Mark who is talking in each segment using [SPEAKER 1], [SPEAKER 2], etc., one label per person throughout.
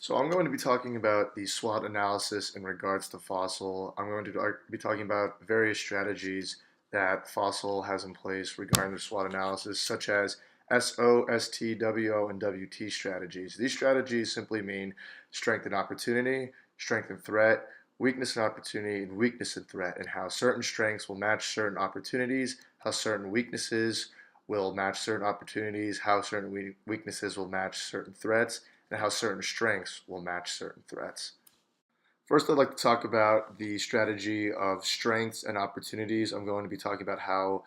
[SPEAKER 1] So I'm going to be talking about the SWOT analysis in regards to Fossil. I'm going to be talking about various strategies that Fossil has in place regarding the SWOT analysis, such as SO, ST, WO, and WT strategies. These strategies simply mean strength and opportunity, strength and threat, weakness and opportunity, and weakness and threat, and how certain strengths will match certain opportunities, how certain weaknesses will match certain opportunities, how certain weaknesses will match certain threats, and how certain strengths will match certain threats. First, I'd like to talk about the strategy of strengths and opportunities. I'm going to be talking about how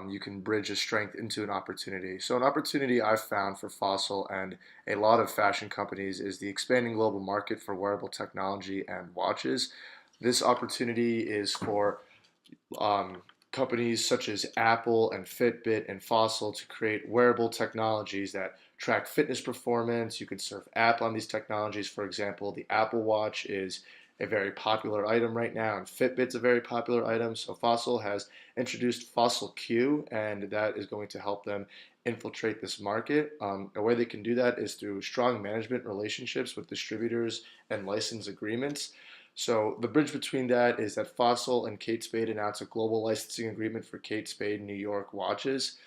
[SPEAKER 1] you can bridge a strength into an opportunity. So, an opportunity I've found for Fossil and a lot of fashion companies is the expanding global market for wearable technology and watches. This opportunity is for um, companies such as Apple and Fitbit and Fossil to create wearable technologies that track fitness performance. You can surf app on these technologies. For example, the Apple Watch is a very popular item right now, and Fitbit's a very popular item. So Fossil has introduced Fossil Q, and that is going to help them infiltrate this market. A way they can do that is through strong management relationships with distributors and license agreements. So the bridge between that is that Fossil and Kate Spade announced a global licensing agreement for Kate Spade New York watches.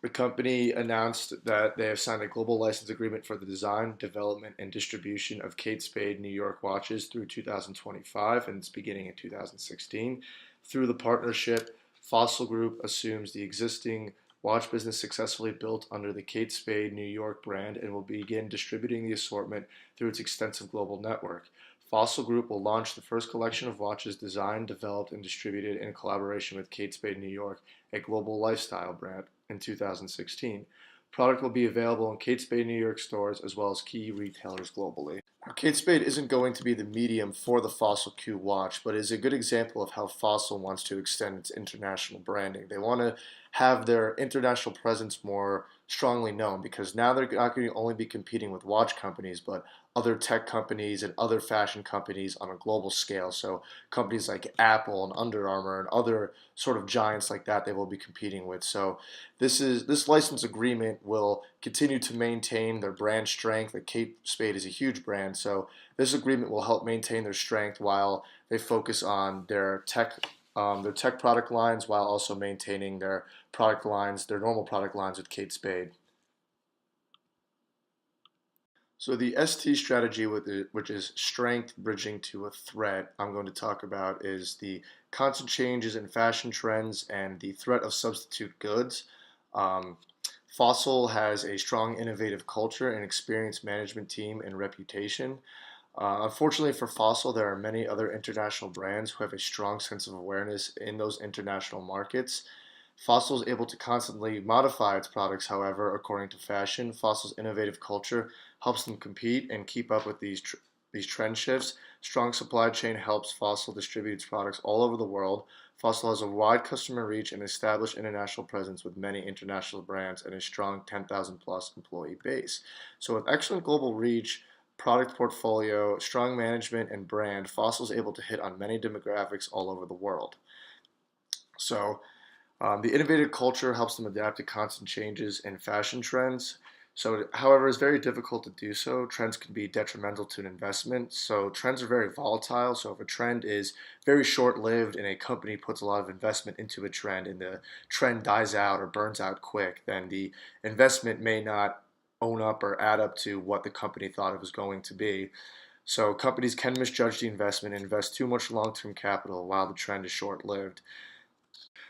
[SPEAKER 1] The company announced that they have signed a global license agreement for the design, development, and distribution of Kate Spade New York watches through 2025, and it's beginning in 2016. Through the partnership, Fossil Group assumes the existing watch business successfully built under the Kate Spade New York brand and will begin distributing the assortment through its extensive global network. Fossil Group will launch the first collection of watches designed, developed, and distributed in collaboration with Kate Spade New York, a global lifestyle brand, in 2016. Product will be available in Kate Spade New York stores as well as key retailers globally. Now, Kate Spade isn't going to be the medium for the Fossil Q watch, but is a good example of how Fossil wants to extend its international branding. They want to have their international presence more strongly known because now they're not going to only be competing with watch companies, but other tech companies and other fashion companies on a global scale. So companies like Apple and Under Armour and other sort of giants like that they will be competing with. So this license agreement will continue to maintain their brand strength. Like Kate Spade is a huge brand, so this agreement will help maintain their strength while they focus on their tech product lines, while also maintaining their product lines, their normal product lines with Kate Spade. So the ST strategy, which is strength bridging to a threat, I'm going to talk about is the constant changes in fashion trends and the threat of substitute goods. Um, Fossil has a strong innovative culture and experienced management team and reputation. Unfortunately for Fossil, there are many other international brands who have a strong sense of awareness in those international markets. Fossil is able to constantly modify its products, however, according to fashion. Fossil's innovative culture helps them compete and keep up with these trend shifts. Strong supply chain helps Fossil distribute its products all over the world. Fossil has a wide customer reach and established international presence with many international brands and a strong 10,000 plus employee base. So with excellent global reach, product portfolio, strong management, and brand, Fossil is able to hit on many demographics all over the world. So the innovative culture helps them adapt to constant changes in fashion trends. So, however, it's very difficult to do so. Trends can be detrimental to an investment. So, trends are very volatile. So, if a trend is very short lived and a company puts a lot of investment into a trend and the trend dies out or burns out quick, then the investment may not own up or add up to what the company thought it was going to be. So, companies can misjudge the investment and invest too much long term capital while the trend is short lived.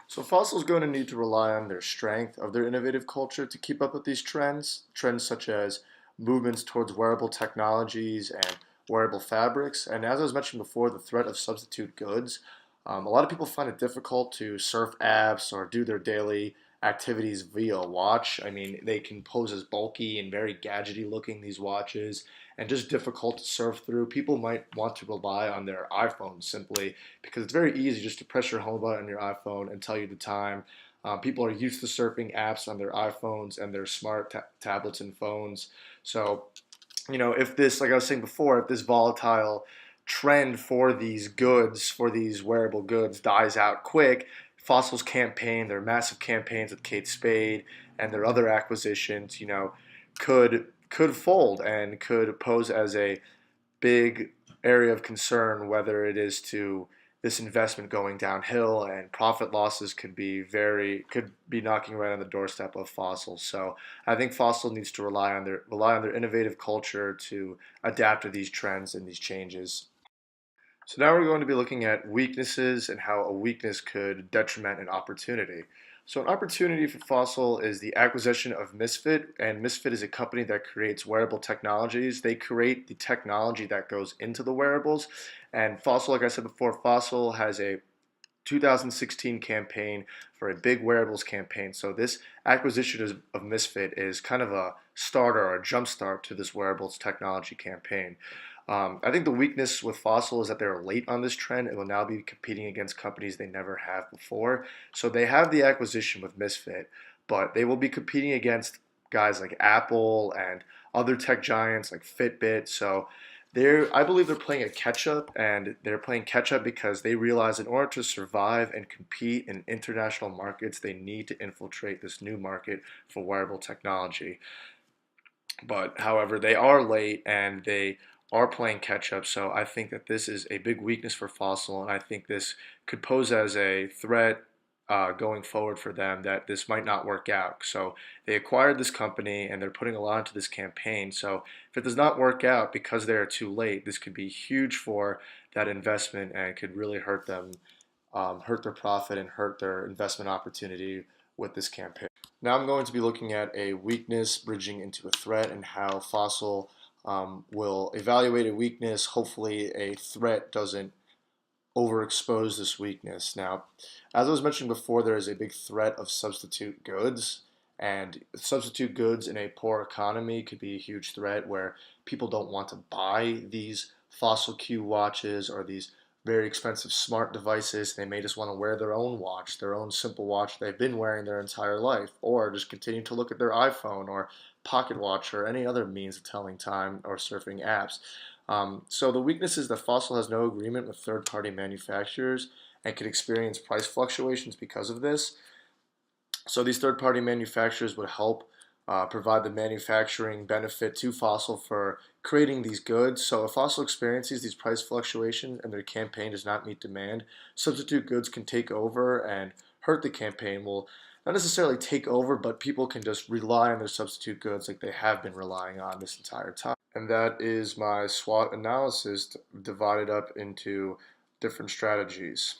[SPEAKER 1] So Fossil is going to need to rely on their strength of their innovative culture to keep up with these trends, trends such as movements towards wearable technologies and wearable fabrics. And as I was mentioning before, the threat of substitute goods. A lot of people find it difficult to surf apps or do their daily activities via a watch. I mean, they can pose as bulky and very gadgety looking, these watches, and just difficult to surf through. People might want to rely on their iPhone simply because it's very easy just to press your home button on your iPhone and tell you the time. People are used to surfing apps on their iPhones and their smart tablets and phones. So, if this, like I was saying before, if this volatile trend for these goods, for these wearable goods, dies out quick, Fossil's campaign, their massive campaigns with Kate Spade, and their other acquisitions, could could fold and could pose as a big area of concern, whether it is to this investment going downhill, and profit losses could be knocking right on the doorstep of Fossil. So I think Fossil needs to rely on their innovative culture to adapt to these trends and these changes. So now we're going to be looking at weaknesses and how a weakness could detriment an opportunity. So an opportunity for Fossil is the acquisition of Misfit, and Misfit is a company that creates wearable technologies. They create the technology that goes into the wearables. And Fossil, like I said before, Fossil has a 2016 campaign for a big wearables campaign. So this acquisition of Misfit is kind of a starter or a jump start to this wearables technology campaign. I think the weakness with Fossil is that they're late on this trend and will now be competing against companies they never have before. So they have the acquisition with Misfit, but they will be competing against guys like Apple and other tech giants like Fitbit. So I believe they're playing a catch up, and they're playing catch up because they realize in order to survive and compete in international markets, they need to infiltrate this new market for wearable technology. But however, they are late and they are playing catch up. So I think that this is a big weakness for Fossil, and I think this could pose as a threat going forward for them that this might not work out. So they acquired this company and they're putting a lot into this campaign. So if it does not work out because they're too late, this could be huge for that investment and could really hurt them, hurt their profit and hurt their investment opportunity with this campaign. Now I'm going to be looking at a weakness bridging into a threat and how Fossil will evaluate a weakness. Hopefully a threat doesn't overexpose this weakness. Now, as I was mentioning before, there is a big threat of substitute goods, and substitute goods in a poor economy could be a huge threat where people don't want to buy these Fossil Q watches or these very expensive smart devices. They may just want to wear their own watch, their own simple watch they've been wearing their entire life, or just continue to look at their iPhone or pocket watch or any other means of telling time or surfing apps. So the weakness is that Fossil has no agreement with third-party manufacturers and can experience price fluctuations because of this. So these third-party manufacturers would help provide the manufacturing benefit to Fossil for creating these goods. So if Fossil experiences these price fluctuations and their campaign does not meet demand, substitute goods can take over and hurt the campaign. Will not necessarily take over, but people can just rely on their substitute goods like they have been relying on this entire time. And that is my SWOT analysis divided up into different strategies.